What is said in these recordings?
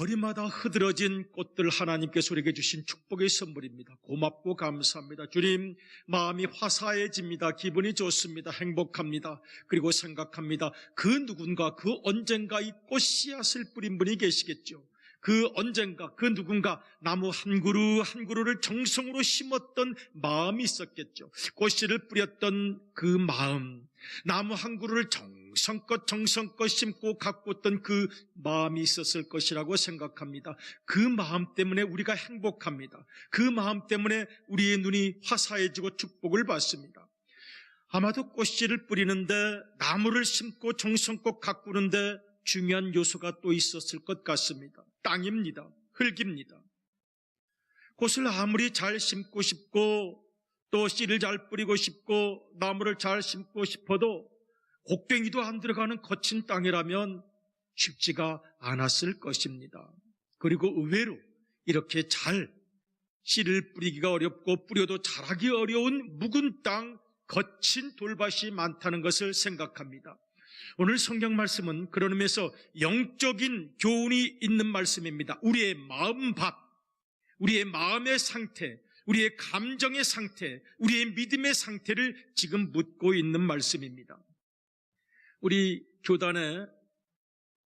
거리마다 흐드러진 꽃들 하나님께서 우리에게 주신 축복의 선물입니다. 고맙고 감사합니다. 주님, 마음이 화사해집니다. 기분이 좋습니다. 행복합니다. 그리고 생각합니다. 그 누군가, 그 언젠가 이 꽃씨앗을 뿌린 분이 계시겠죠. 그 언젠가, 그 누군가 나무 한 그루 한 그루를 정성으로 심었던 마음이 있었겠죠. 꽃씨를 뿌렸던 그 마음, 나무 한 그루를 정성껏 심고 가꾸었던 그 마음이 있었을 것이라고 생각합니다. 그 마음 때문에 우리가 행복합니다. 그 마음 때문에 우리의 눈이 화사해지고 축복을 받습니다. 아마도 꽃씨를 뿌리는데, 나무를 심고 정성껏 가꾸는데 중요한 요소가 또 있었을 것 같습니다. 땅입니다. 흙입니다. 꽃을 아무리 잘 심고 싶고 또 씨를 잘 뿌리고 싶고 나무를 잘 심고 싶어도 곡괭이도 안 들어가는 거친 땅이라면 쉽지가 않았을 것입니다. 그리고 의외로 이렇게 잘 씨를 뿌리기가 어렵고 뿌려도 자라기 어려운 묵은 땅, 거친 돌밭이 많다는 것을 생각합니다. 오늘 성경 말씀은 그런 의미에서 영적인 교훈이 있는 말씀입니다. 우리의 마음밭, 우리의 마음의 상태, 우리의 감정의 상태, 우리의 믿음의 상태를 지금 묻고 있는 말씀입니다. 우리 교단에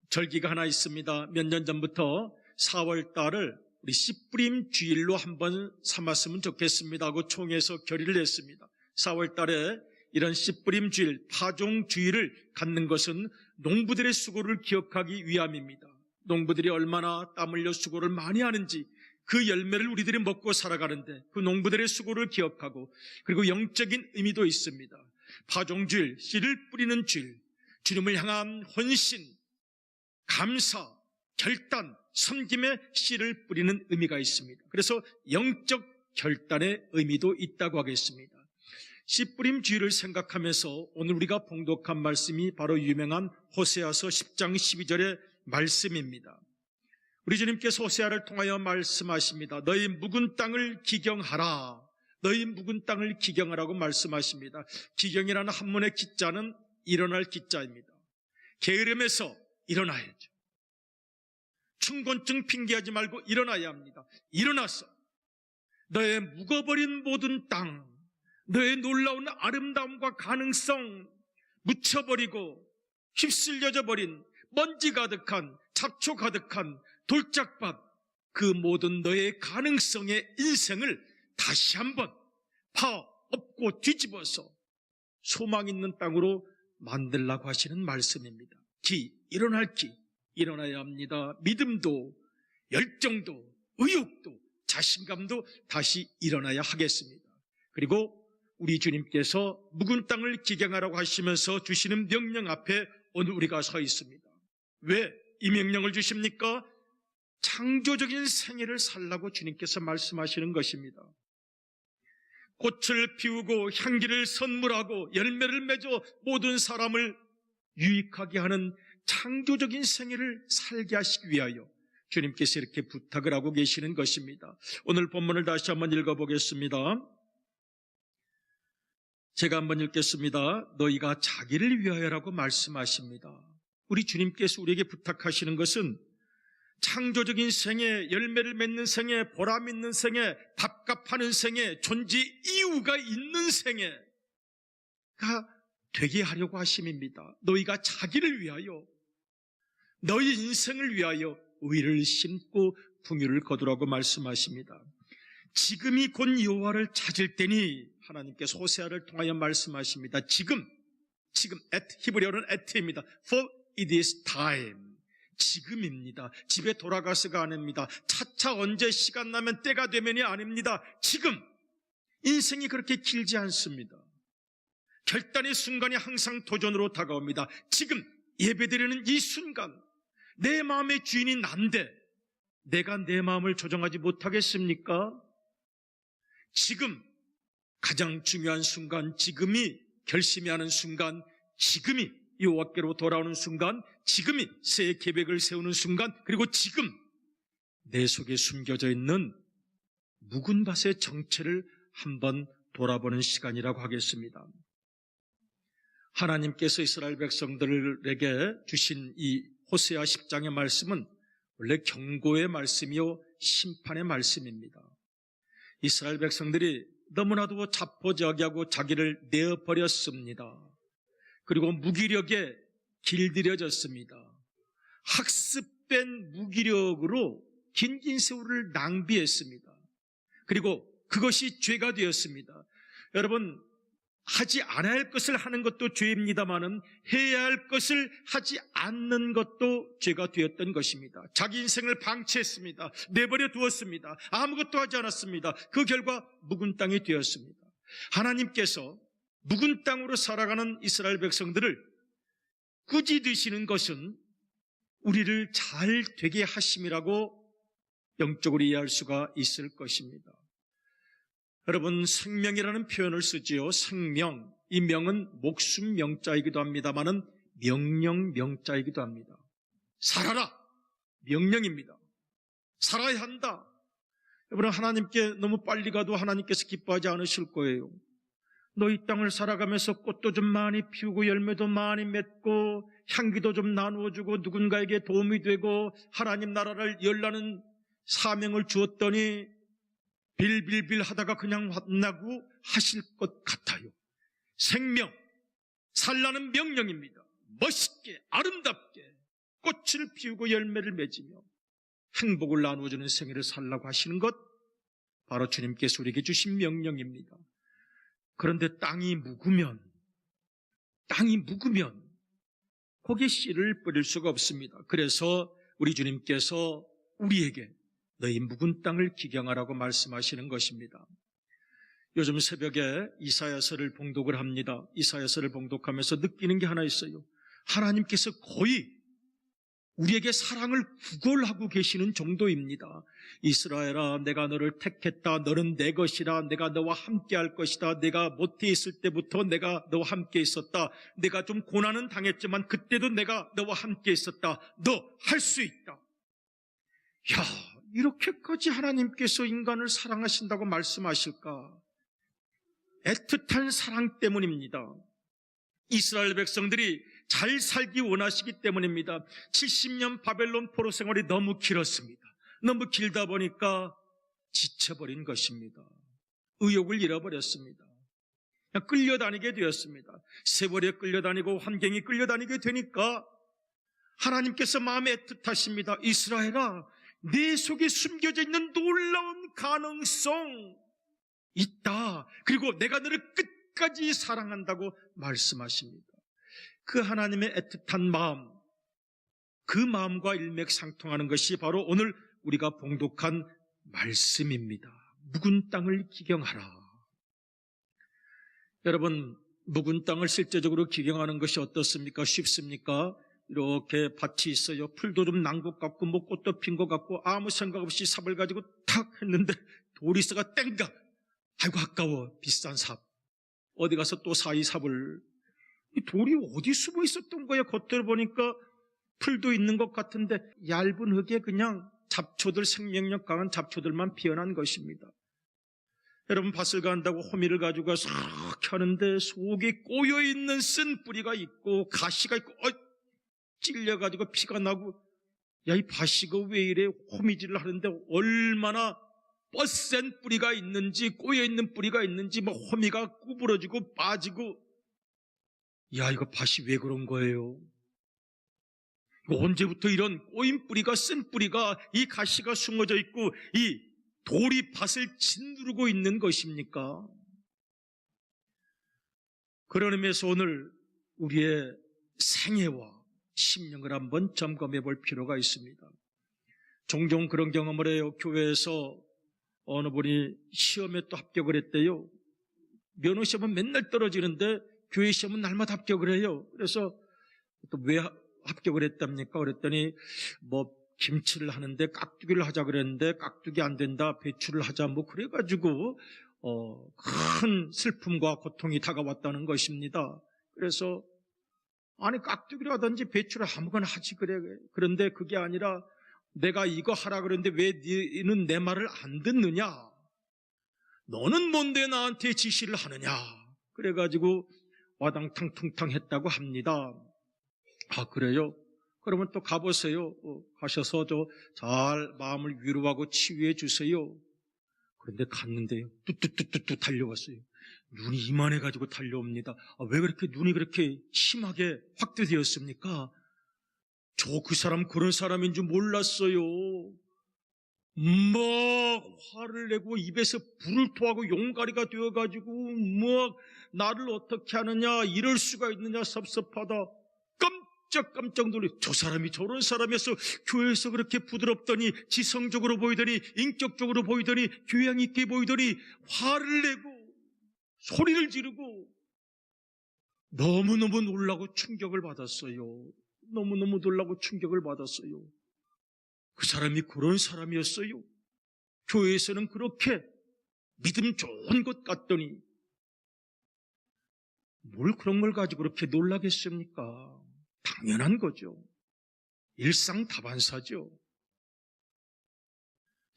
절기가 하나 있습니다. 몇 년 전부터 4월 달을 우리 씨뿌림 주일로 한번 삼았으면 좋겠습니다 하고 총회에서 결의를 했습니다. 4월 달에 이런 씨뿌림 주일, 파종 주일을 갖는 것은 농부들의 수고를 기억하기 위함입니다. 농부들이 얼마나 땀 흘려 수고를 많이 하는지, 그 열매를 우리들이 먹고 살아가는데 그 농부들의 수고를 기억하고, 그리고 영적인 의미도 있습니다. 파종주일, 씨를 뿌리는 주일, 주님을 향한 헌신, 감사, 결단, 섬김의 씨를 뿌리는 의미가 있습니다. 그래서 영적 결단의 의미도 있다고 하겠습니다. 씨뿌림 주일을 생각하면서 오늘 우리가 봉독한 말씀이 바로 유명한 호세아서 10장 12절의 말씀입니다. 우리 주님께서 호세아를 통하여 말씀하십니다. 너희 묵은 땅을 기경하라. 너희 묵은 땅을 기경하라고 말씀하십니다. 기경이라는 한문의 기자는 일어날 기자입니다. 게으름에서 일어나야죠. 충곤증 핑계하지 말고 일어나야 합니다. 일어나서 너의 묵어버린 모든 땅, 너의 놀라운 아름다움과 가능성, 묻혀버리고 휩쓸려져 버린 먼지 가득한, 잡초 가득한 돌짝밭, 그 모든 너의 가능성의 인생을 다시 한번 파엎고 뒤집어서 소망 있는 땅으로 만들라고 하시는 말씀입니다. 일어날 일어나야 합니다. 믿음도, 열정도, 의욕도, 자신감도 다시 일어나야 하겠습니다. 그리고 우리 주님께서 묵은 땅을 기경하라고 하시면서 주시는 명령 앞에 오늘 우리가 서 있습니다. 왜 이 명령을 주십니까? 창조적인 생애를 살라고 주님께서 말씀하시는 것입니다. 꽃을 피우고 향기를 선물하고 열매를 맺어 모든 사람을 유익하게 하는 창조적인 생애를 살게 하시기 위하여 주님께서 이렇게 부탁을 하고 계시는 것입니다. 오늘 본문을 다시 한번 읽어보겠습니다. 제가 한번 읽겠습니다. 너희가 자기를 위하여라고 말씀하십니다. 우리 주님께서 우리에게 부탁하시는 것은 창조적인 생애, 열매를 맺는 생애, 보람 있는 생애, 답답하는 생애, 존재 이유가 있는 생애가 되게 하려고 하심입니다. 너희가 자기를 위하여, 너희 인생을 위하여 의를 심고 풍요를 거두라고 말씀하십니다. 지금이 곧 여호와를 찾을 때니, 하나님께서 호세아를 통하여 말씀하십니다. 지금 히브리어는 at입니다. For it is time. 지금입니다. 집에 돌아가서가 아닙니다. 차차 언제 시간 나면 때가 되면이 아닙니다. 지금. 인생이 그렇게 길지 않습니다. 결단의 순간이 항상 도전으로 다가옵니다. 지금 예배드리는 이 순간, 내 마음의 주인이 난데 내가 내 마음을 조정하지 못하겠습니까? 지금 가장 중요한 순간, 지금이 결심이 하는 순간, 지금이 여호와께로 돌아오는 순간, 지금이 새 계획을 세우는 순간, 그리고 지금 내 속에 숨겨져 있는 묵은 밭의 정체를 한번 돌아보는 시간이라고 하겠습니다. 하나님께서 이스라엘 백성들에게 주신 이 호세아 10장의 말씀은 원래 경고의 말씀이요 심판의 말씀입니다. 이스라엘 백성들이 너무나도 자포자기하고 자기를 내어버렸습니다. 그리고 무기력에 길들여졌습니다. 학습된 무기력으로 긴 세월을 낭비했습니다. 그리고 그것이 죄가 되었습니다. 여러분, 하지 않아야 할 것을 하는 것도 죄입니다마는 해야 할 것을 하지 않는 것도 죄가 되었던 것입니다. 자기 인생을 방치했습니다. 내버려 두었습니다. 아무것도 하지 않았습니다. 그 결과 묵은 땅이 되었습니다. 하나님께서 묵은 땅으로 살아가는 이스라엘 백성들을 꾸짖으시는 것은 우리를 잘 되게 하심이라고 영적으로 이해할 수가 있을 것입니다. 여러분, 생명이라는 표현을 쓰지요. 생명, 이 명은 목숨 명자이기도 합니다마는 명령 명자이기도 합니다. 살아라, 명령입니다. 살아야 한다. 여러분, 하나님께 너무 빨리 가도 하나님께서 기뻐하지 않으실 거예요. 너 이 땅을 살아가면서 꽃도 좀 많이 피우고 열매도 많이 맺고 향기도 좀 나누어주고 누군가에게 도움이 되고 하나님 나라를 열라는 사명을 주었더니 빌빌빌 하다가 그냥 만나고 하실 것 같아요. 생명, 살라는 명령입니다. 멋있게 아름답게 꽃을 피우고 열매를 맺으며 행복을 나누어주는 생애를 살라고 하시는 것, 바로 주님께서 우리에게 주신 명령입니다. 그런데 땅이 묵으면 거기에 씨를 뿌릴 수가 없습니다. 그래서 우리 주님께서 우리에게 너희 묵은 땅을 기경하라고 말씀하시는 것입니다. 요즘 새벽에 이사야서를 봉독을 합니다. 이사야서를 봉독하면서 느끼는 게 하나 있어요. 하나님께서 거의 우리에게 사랑을 구걸하고 계시는 정도입니다. 이스라엘아, 내가 너를 택했다. 너는 내 것이라. 내가 너와 함께 할 것이다. 내가 모태 있을 때부터 내가 너와 함께 있었다. 내가 좀 고난은 당했지만 그때도 내가 너와 함께 있었다. 너 할 수 있다. 야, 이렇게까지 하나님께서 인간을 사랑하신다고 말씀하실까? 애틋한 사랑 때문입니다. 이스라엘 백성들이 잘 살기 원하시기 때문입니다. 70년 바벨론 포로 생활이 너무 길었습니다. 너무 길다 보니까 지쳐버린 것입니다. 의욕을 잃어버렸습니다. 그냥 끌려다니게 되었습니다. 세월에 끌려다니고 환경이 끌려다니게 되니까 하나님께서 마음에 애틋하십니다. 이스라엘아, 내 속에 숨겨져 있는 놀라운 가능성 있다. 그리고 내가 너를 끝까지 사랑한다고 말씀하십니다. 그 하나님의 애틋한 마음, 그 마음과 일맥상통하는 것이 바로 오늘 우리가 봉독한 말씀입니다. 묵은 땅을 기경하라. 여러분, 묵은 땅을 실제적으로 기경하는 것이 어떻습니까? 쉽습니까? 이렇게 밭이 있어요. 풀도 좀 난 것 같고 뭐 꽃도 핀 것 같고 아무 생각 없이 삽을 가지고 탁 했는데 돌이 있어가 땡가. 아이고 아까워. 비싼 삽. 어디 가서 또 사이 삽을. 이 돌이 어디 숨어 있었던 거야? 겉으로 보니까 풀도 있는 것 같은데 얇은 흙에 그냥 잡초들, 생명력 강한 잡초들만 피어난 것입니다. 여러분, 밭을 간다고 호미를 가지고 싹 켜는데 속에 꼬여있는 쓴 뿌리가 있고 가시가 있고 찔려가지고 피가 나고, 야, 이 밭이가 왜 이래? 호미질을 하는데 얼마나 뻗센 뿌리가 있는지, 꼬여있는 뿌리가 있는지, 뭐 호미가 구부러지고 빠지고, 야, 이거 밭이 왜 그런 거예요? 이거 언제부터 이런 꼬인 뿌리가, 쓴 뿌리가, 이 가시가 숨어져 있고 이 돌이 밭을 짓누르고 있는 것입니까? 그런 의미에서 오늘 우리의 생애와 심령을 한번 점검해 볼 필요가 있습니다. 종종 그런 경험을 해요. 교회에서 어느 분이 시험에 또 합격을 했대요. 면허 시험은 맨날 떨어지는데 교회 시험은 날마다 합격을 해요. 그래서 또 왜 합격을 했답니까? 그랬더니 뭐 김치를 하는데 깍두기를 하자 그랬는데 깍두기 안 된다, 배추를 하자, 뭐 그래가지고 큰 슬픔과 고통이 다가왔다는 것입니다. 그래서 아니 깍두기를 하든지 배추를 아무거나 하지 그래. 그런데 그게 아니라 내가 이거 하라 그랬는데 왜 너는 내 말을 안 듣느냐? 너는 뭔데 나한테 지시를 하느냐? 그래가지고 와당탕 퉁탕 했다고 합니다. 아, 그래요? 그러면 또 가보세요. 가셔서 잘 마음을 위로하고 치유해 주세요. 그런데 갔는데요. 뚜뚜뚜뚜 달려왔어요. 눈이 이만해가지고 달려옵니다. 왜 그렇게 눈이 그렇게 심하게 확대되었습니까? 저 그 사람 그런 사람인 줄 몰랐어요. 막 화를 내고 입에서 불을 토하고 용가리가 되어가지고 막 나를 어떻게 하느냐, 이럴 수가 있느냐, 섭섭하다. 깜짝 놀래. 저 사람이 저런 사람이어서 교회에서 그렇게 부드럽더니, 지성적으로 보이더니, 인격적으로 보이더니, 교양 있게 보이더니 화를 내고 소리를 지르고 너무너무 놀라고 충격을 받았어요. 너무너무 놀라고 충격을 받았어요. 그 사람이 그런 사람이었어요. 교회에서는 그렇게 믿음 좋은 것 같더니 뭘 그런 걸 가지고 그렇게 놀라겠습니까? 당연한 거죠. 일상다반사죠.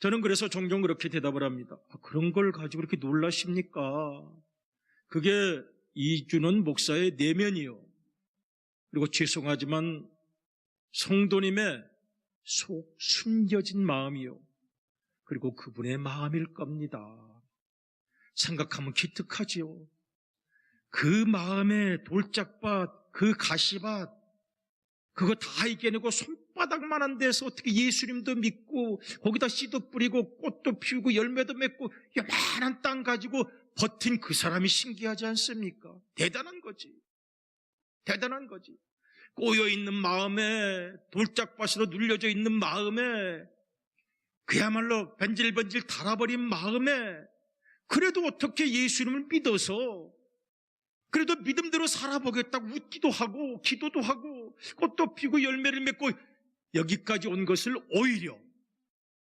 저는 그래서 종종 그렇게 대답을 합니다. 그런 걸 가지고 그렇게 놀라십니까? 그게 이준원 목사의 내면이요. 그리고 죄송하지만 성도님의 속 숨겨진 마음이요. 그리고 그분의 마음일 겁니다. 생각하면 기특하지요. 그 마음의 돌짝밭, 그 가시밭, 그거 다 이겨내고 손바닥만한 데서 어떻게 예수님도 믿고 거기다 씨도 뿌리고 꽃도 피우고 열매도 맺고 요만한 땅 가지고 버틴 그 사람이 신기하지 않습니까? 대단한 거지. 대단한 거지. 꼬여있는 마음에, 돌짝밭으로 눌려져 있는 마음에, 그야말로 번질번질 달아버린 마음에, 그래도 어떻게 예수님을 믿어서 그래도 믿음대로 살아보겠다고 웃기도 하고 기도도 하고 꽃도 피고 열매를 맺고 여기까지 온 것을 오히려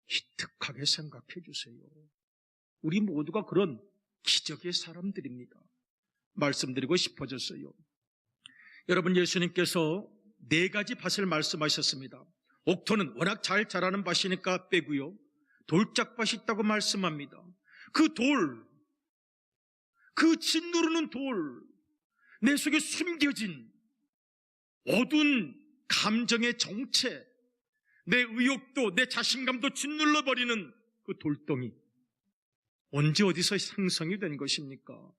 기특하게 생각해 주세요. 우리 모두가 그런 기적의 사람들입니다. 말씀드리고 싶어졌어요. 여러분, 예수님께서 4가지 밭을 말씀하셨습니다. 옥토는 워낙 잘 자라는 밭이니까 빼고요. 돌짝밭이 있다고 말씀합니다. 그 돌, 그 짓누르는 돌, 내 속에 숨겨진 어두운 감정의 정체, 내 의욕도 내 자신감도 짓눌러버리는 그 돌덩이, 언제 어디서 생성이 된 것입니까?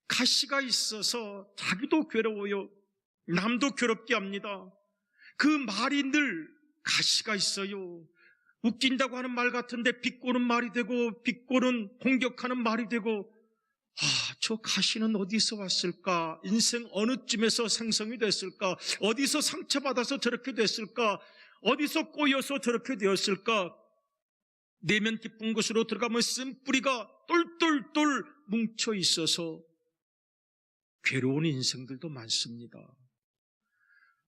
가시가 있어서 자기도 괴로워요. 남도 괴롭게 합니다. 그 말이 늘 가시가 있어요. 웃긴다고 하는 말 같은데 비꼬는 말이 되고 비꼬는 공격하는 말이 되고, 저 가시는 어디서 왔을까? 인생 어느 쯤에서 생성이 됐을까? 어디서 상처받아서 저렇게 됐을까? 어디서 꼬여서 저렇게 되었을까? 내면 깊은 곳으로 들어가면 쓴뿌리가 똘똘똘 뭉쳐 있어서 괴로운 인생들도 많습니다.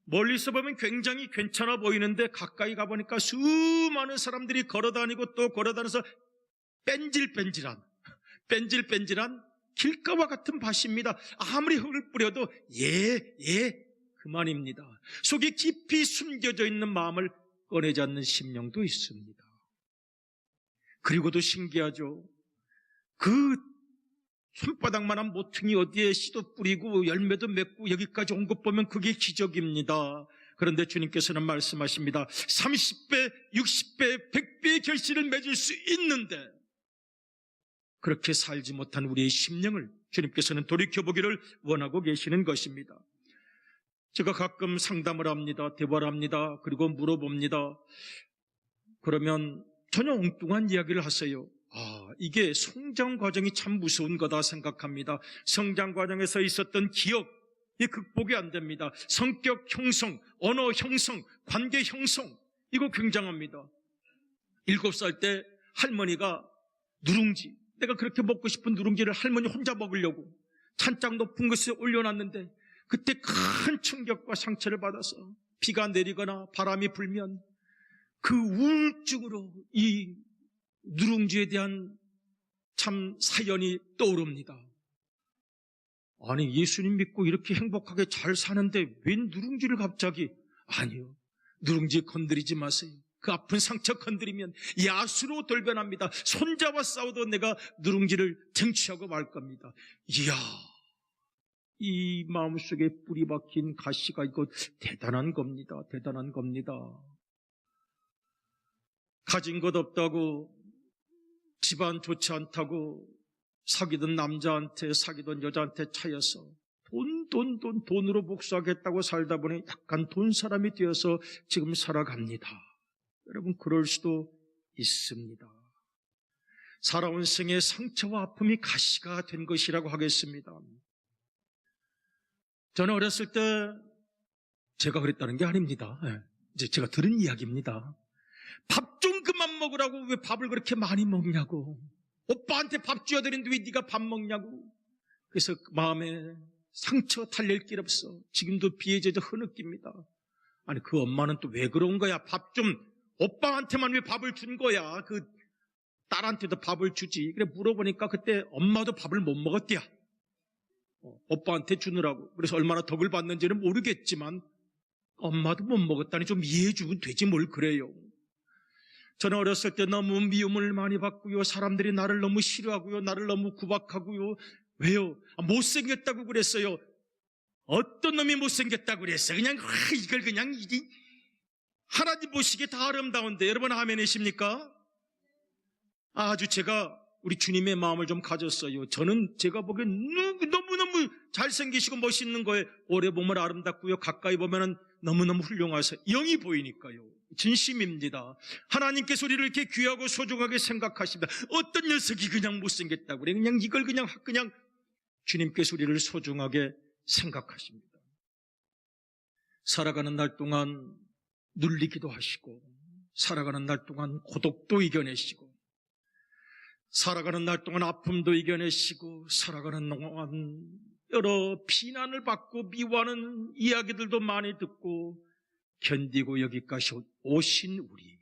멀리서 보면 굉장히 괜찮아 보이는데 가까이 가보니까 수많은 사람들이 걸어다니고 또 걸어다녀서 뺀질뺀질한 길가와 같은 밭입니다. 아무리 흙을 뿌려도 그만입니다. 속에 깊이 숨겨져 있는 마음을 꺼내지 않는 심령도 있습니다. 그리고도 신기하죠. 그 손바닥만한 모퉁이 어디에 씨도 뿌리고 열매도 맺고 여기까지 온 것 보면 그게 기적입니다. 그런데 주님께서는 말씀하십니다. 30배, 60배, 100배의 결실을 맺을 수 있는데 그렇게 살지 못한 우리의 심령을 주님께서는 돌이켜보기를 원하고 계시는 것입니다. 제가 가끔 상담을 합니다. 대화를 합니다. 그리고 물어봅니다. 그러면 전혀 엉뚱한 이야기를 하세요. 이게 성장 과정이 참 무서운 거다 생각합니다. 성장 과정에서 있었던 기억이 극복이 안 됩니다. 성격 형성, 언어 형성, 관계 형성, 이거 굉장합니다. 7살 때 할머니가 누룽지, 내가 그렇게 먹고 싶은 누룽지를 할머니 혼자 먹으려고 찬장 높은 곳에 올려놨는데 그때 큰 충격과 상처를 받아서 비가 내리거나 바람이 불면 그 우울증으로 이 누룽지에 대한 참 사연이 떠오릅니다. 아니, 예수님 믿고 이렇게 행복하게 잘 사는데 웬 누룽지를 갑자기? 아니요, 누룽지 건드리지 마세요. 그 아픈 상처 건드리면 야수로 돌변합니다. 손잡아 싸워도 내가 누룽지를 쟁취하고 말 겁니다. 이야, 이 마음속에 뿌리 박힌 가시가 이거 대단한 겁니다. 대단한 겁니다. 가진 것 없다고, 집안 좋지 않다고 사귀던 남자한테 사귀던 여자한테 차여서 돈으로 복수하겠다고 살다 보니 약간 돈 사람이 되어서 지금 살아갑니다. 여러분, 그럴 수도 있습니다. 살아온 생의 상처와 아픔이 가시가 된 것이라고 하겠습니다. 저는 어렸을 때 제가 그랬다는 게 아닙니다. 이제 제가 들은 이야기입니다. 밥 좀 그만 먹으라고, 왜 밥을 그렇게 많이 먹냐고. 오빠한테 밥 줘야되는데 왜 네가 밥 먹냐고. 그래서 마음에 상처 달랠 길 없어. 지금도 비에 젖어 흐느낍니다. 아니, 그 엄마는 또 왜 그런 거야. 밥 좀, 오빠한테만 왜 밥을 준 거야. 그 딸한테도 밥을 주지. 그래 물어보니까 그때 엄마도 밥을 못 먹었대야. 오빠한테 주느라고. 그래서 얼마나 덕을 받는지는 모르겠지만 엄마도 못 먹었다니 좀 이해해 주면 되지 뭘 그래요. 저는 어렸을 때 너무 미움을 많이 받고요. 사람들이 나를 너무 싫어하고요. 나를 너무 구박하고요. 왜요? 못생겼다고 그랬어요. 어떤 놈이 못생겼다고 그랬어요. 그냥 이걸 그냥 하나님 보시기에 다 아름다운데. 여러분 아멘이십니까? 아주 제가 우리 주님의 마음을 좀 가졌어요. 저는 제가 보기엔 너무너무 잘생기시고 멋있는 거에 오래 보면 아름답고요. 가까이 보면 너무너무 훌륭하셔. 영이 보이니까요. 진심입니다. 하나님께서 우리를 이렇게 귀하고 소중하게 생각하십니다. 어떤 녀석이 그냥 못생겼다고 그래. 그냥 이걸 그냥 주님께서 우리를 소중하게 생각하십니다. 살아가는 날 동안 눌리기도 하시고, 살아가는 날 동안 고독도 이겨내시고, 살아가는 날 동안 아픔도 이겨내시고, 살아가는 동안 여러 비난을 받고 미워하는 이야기들도 많이 듣고 견디고 여기까지 오신 우리,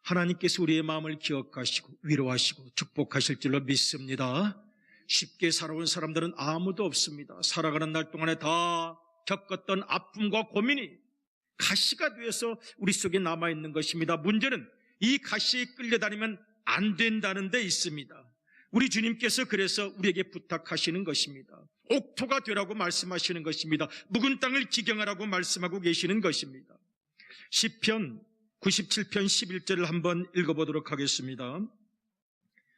하나님께서 우리의 마음을 기억하시고 위로하시고 축복하실 줄로 믿습니다. 쉽게 살아온 사람들은 아무도 없습니다. 살아가는 날 동안에 다 겪었던 아픔과 고민이 가시가 되어서 우리 속에 남아있는 것입니다. 문제는 이 가시에 끌려다니면 안 된다는 데 있습니다. 우리 주님께서 그래서 우리에게 부탁하시는 것입니다. 옥토가 되라고 말씀하시는 것입니다. 묵은 땅을 기경하라고 말씀하고 계시는 것입니다. 시편 97편 11절을 한번 읽어보도록 하겠습니다.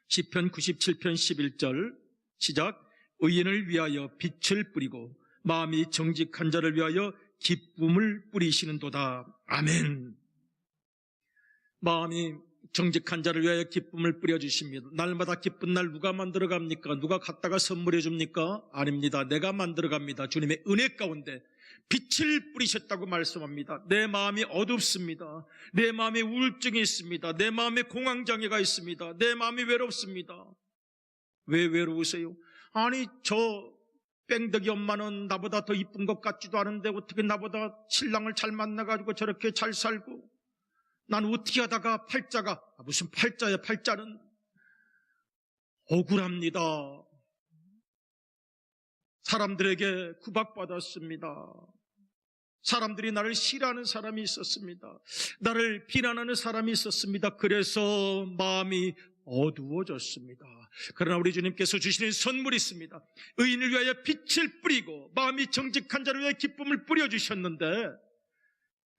시편 97편 11절 시작. 의인을 위하여 빛을 뿌리고 마음이 정직한 자를 위하여 기쁨을 뿌리시는도다. 아멘. 마음이 정직한 자를 위하여 기쁨을 뿌려주십니다. 날마다 기쁜 날 누가 만들어갑니까? 누가 갖다가 선물해 줍니까? 아닙니다. 내가 만들어갑니다. 주님의 은혜 가운데 빛을 뿌리셨다고 말씀합니다. 내 마음이 어둡습니다. 내 마음에 우울증이 있습니다. 내 마음에 공황장애가 있습니다. 내 마음이 외롭습니다. 왜 외로우세요? 아니, 저 뺑덕이 엄마는 나보다 더 이쁜 것 같지도 않은데 어떻게 나보다 신랑을 잘 만나가지고 저렇게 잘 살고, 난 어떻게 하다가 팔자가, 무슨 팔자야, 팔자는. 억울합니다. 사람들에게 구박받았습니다. 사람들이 나를 싫어하는 사람이 있었습니다. 나를 비난하는 사람이 있었습니다. 그래서 마음이 어두워졌습니다. 그러나 우리 주님께서 주시는 선물이 있습니다. 의인을 위하여 빛을 뿌리고 마음이 정직한 자를 위하여 기쁨을 뿌려주셨는데,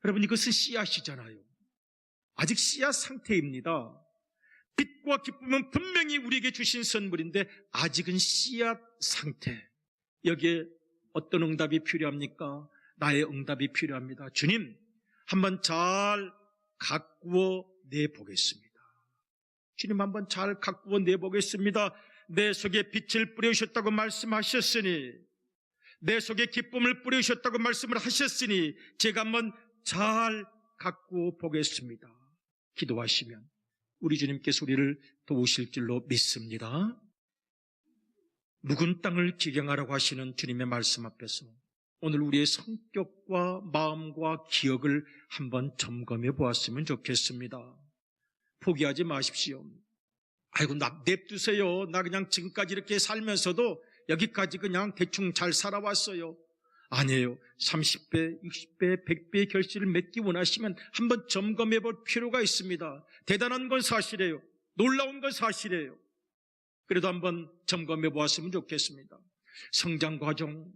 여러분 이것은 씨앗이잖아요. 아직 씨앗 상태입니다. 빛과 기쁨은 분명히 우리에게 주신 선물인데 아직은 씨앗 상태. 여기에 어떤 응답이 필요합니까? 나의 응답이 필요합니다. 주님, 한번 잘 가꾸어 내보겠습니다. 주님, 한번 잘 가꾸어 내보겠습니다. 내 속에 빛을 뿌려주셨다고 말씀하셨으니, 내 속에 기쁨을 뿌려주셨다고 말씀을 하셨으니 제가 한번 잘 가꾸어 보겠습니다. 기도하시면 우리 주님께서 우리를 도우실 줄로 믿습니다. 묵은 땅을 기경하라고 하시는 주님의 말씀 앞에서 오늘 우리의 성격과 마음과 기억을 한번 점검해 보았으면 좋겠습니다. 포기하지 마십시오. 아이고, 냅두세요. 나 그냥 지금까지 이렇게 살면서도 여기까지 그냥 대충 잘 살아왔어요. 아니에요. 30배, 60배, 100배의 결실을 맺기 원하시면 한번 점검해 볼 필요가 있습니다. 대단한 건 사실이에요. 놀라운 건 사실이에요. 그래도 한번 점검해 보았으면 좋겠습니다. 성장 과정,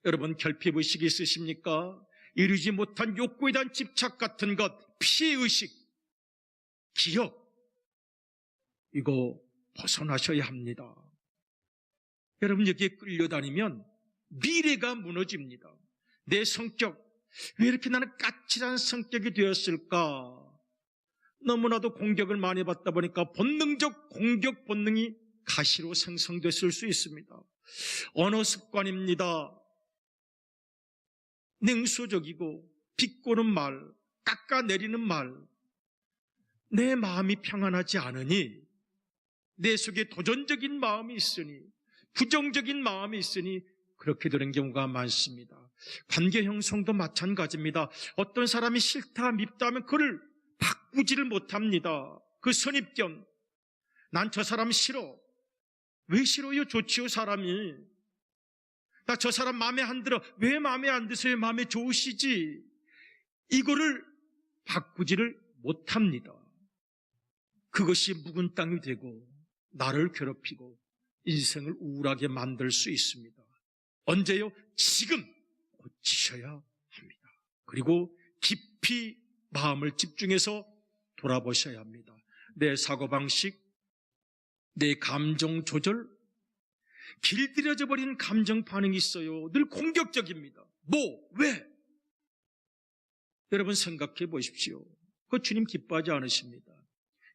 여러분 결핍의식이 있으십니까? 이루지 못한 욕구에 대한 집착 같은 것, 피해의식, 기억, 이거 벗어나셔야 합니다. 여러분 여기에 끌려다니면 미래가 무너집니다. 내 성격, 왜 이렇게 나는 까칠한 성격이 되었을까? 너무나도 공격을 많이 받다 보니까 본능적 공격 본능이 가시로 생성됐을 수 있습니다. 언어 습관입니다. 냉소적이고 비꼬는 말, 깎아내리는 말, 내 마음이 평안하지 않으니, 내 속에 도전적인 마음이 있으니, 부정적인 마음이 있으니 그렇게 되는 경우가 많습니다. 관계 형성도 마찬가지입니다. 어떤 사람이 싫다 밉다 하면 그를 바꾸지를 못합니다. 그 선입견, 난 저 사람 싫어. 왜 싫어요? 좋지요 사람이. 나 저 사람 마음에 안 들어. 왜 마음에 안 드세요? 마음에 좋으시지. 이거를 바꾸지를 못합니다. 그것이 묵은 땅이 되고 나를 괴롭히고 인생을 우울하게 만들 수 있습니다. 언제요? 지금 고치셔야 합니다. 그리고 깊이 마음을 집중해서 돌아보셔야 합니다. 내 사고방식, 내 감정 조절, 길들여져 버린 감정 반응이 있어요. 늘 공격적입니다. 왜? 여러분 생각해 보십시오. 그 주님 기뻐하지 않으십니다.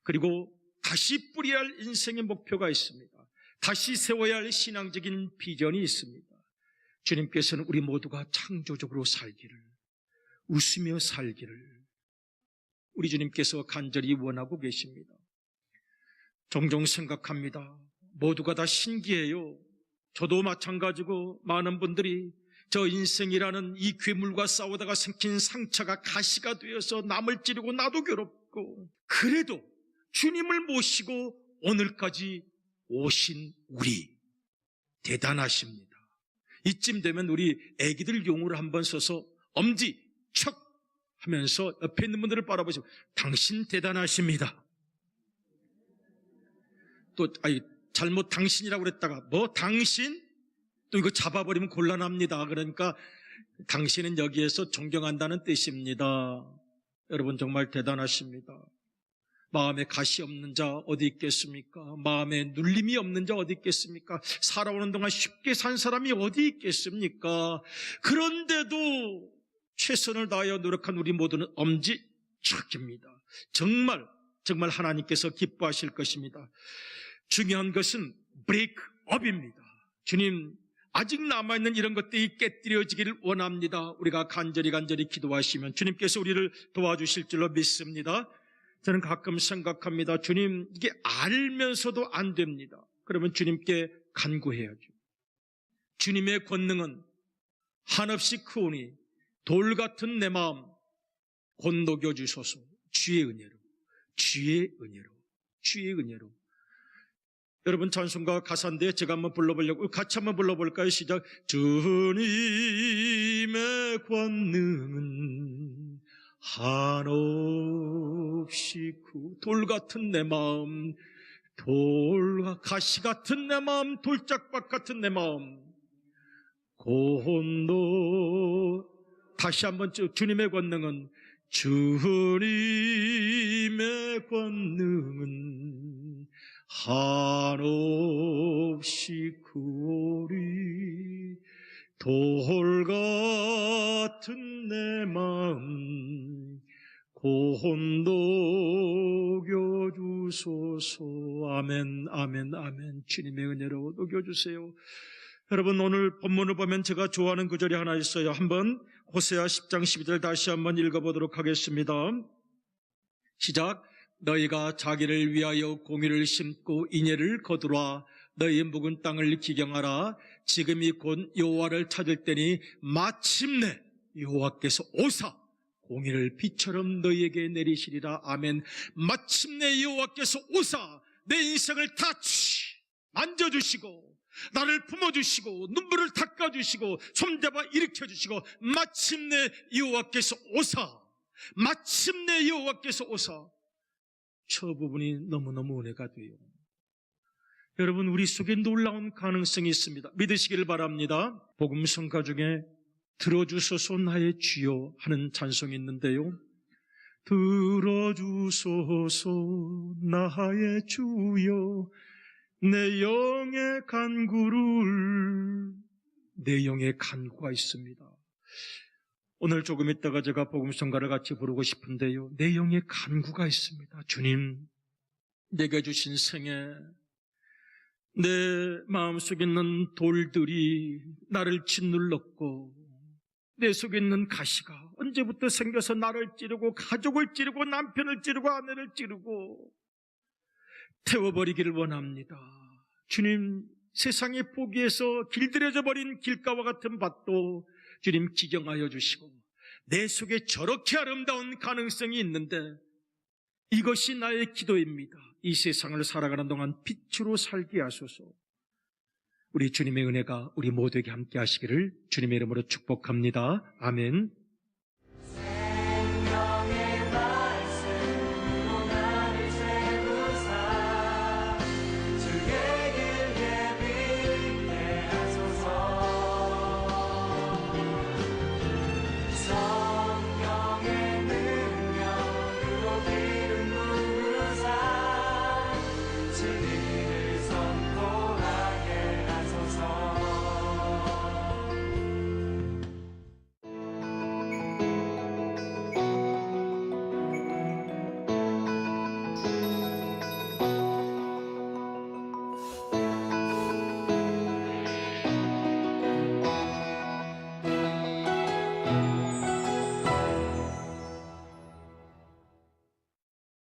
그리고 다시 뿌려야 할 인생의 목표가 있습니다. 다시 세워야 할 신앙적인 비전이 있습니다. 주님께서는 우리 모두가 창조적으로 살기를, 웃으며 살기를 우리 주님께서 간절히 원하고 계십니다. 종종 생각합니다. 모두가 다 신기해요. 저도 마찬가지고 많은 분들이 저 인생이라는 이 괴물과 싸우다가 생긴 상처가 가시가 되어서 남을 찌르고 나도 괴롭고, 그래도 주님을 모시고 오늘까지 오신 우리 대단하십니다. 이쯤 되면 우리 애기들 용어를 한번 써서 엄지 척 하면서 옆에 있는 분들을 바라보시고 당신 대단하십니다. 또 잘못 당신이라고 그랬다가 당신? 또 이거 잡아버리면 곤란합니다. 그러니까 당신은 여기에서 존경한다는 뜻입니다. 여러분 정말 대단하십니다. 마음에 가시 없는 자 어디 있겠습니까? 마음에 눌림이 없는 자 어디 있겠습니까? 살아오는 동안 쉽게 산 사람이 어디 있겠습니까? 그런데도 최선을 다하여 노력한 우리 모두는 엄지척입니다. 정말 하나님께서 기뻐하실 것입니다. 중요한 것은 브레이크업입니다. 주님, 아직 남아있는 이런 것들이 깨뜨려지기를 원합니다. 우리가 간절히 기도하시면 주님께서 우리를 도와주실 줄로 믿습니다. 저는 가끔 생각합니다. 주님, 이게 알면서도 안 됩니다. 그러면 주님께 간구해야죠. 주님의 권능은 한없이 크오니 돌 같은 내 마음 곧 녹여주소서. 주의 은혜로. 여러분 찬송가 가사인데 제가 한번 불러보려고, 같이 한번 불러볼까요? 시작. 주님의 권능은 한없이 돌 같은 내 마음, 가시 같은 내 마음, 돌짝밭 같은 내 마음 곧 다시 한번 주님의 권능은 한없이 크오리 돌 같은 내 마음 곧 녹여주소서. 아멘. 주님의 은혜로 녹여주세요. 여러분 오늘 본문을 보면 제가 좋아하는 구절이 하나 있어요. 한번 호세아 10장 12절 다시 한번 읽어보도록 하겠습니다. 시작. 너희가 자기를 위하여 공의를 심고 인애를 거두라. 너희 묵은 땅을 기경하라. 지금이 곧 여호와를 찾을 때니 마침내 여호와께서 오사 공의를 비처럼 너희에게 내리시리라. 아멘. 마침내 여호와께서 오사 내 인생을 타치 만져주시고 나를 품어주시고 눈물을 닦아주시고 손잡아 일으켜주시고 마침내 여호와께서 오사 저 부분이 너무너무 은혜가 돼요. 여러분, 우리 속에 놀라운 가능성이 있습니다. 믿으시길 바랍니다. 복음성가 중에 들어주소서 나의 주여 하는 찬송이 있는데요. 들어주소서 나의 주여 내 영의 간구가 있습니다. 오늘 조금 있다가 제가 복음성가를 같이 부르고 싶은데요. 내 영의 간구가 있습니다. 주님, 내가 주신 생애, 내 마음속에 있는 돌들이 나를 짓눌렀고 내 속에 있는 가시가 언제부터 생겨서 나를 찌르고 가족을 찌르고 남편을 찌르고 아내를 찌르고 태워버리기를 원합니다. 주님, 세상에 포기해서 길들여져 버린 길가와 같은 밭도 주님 기경하여 주시고 내 속에 저렇게 아름다운 가능성이 있는데 이것이 나의 기도입니다. 이 세상을 살아가는 동안 빛으로 살게 하소서. 우리 주님의 은혜가 우리 모두에게 함께 하시기를 주님의 이름으로 축복합니다. 아멘.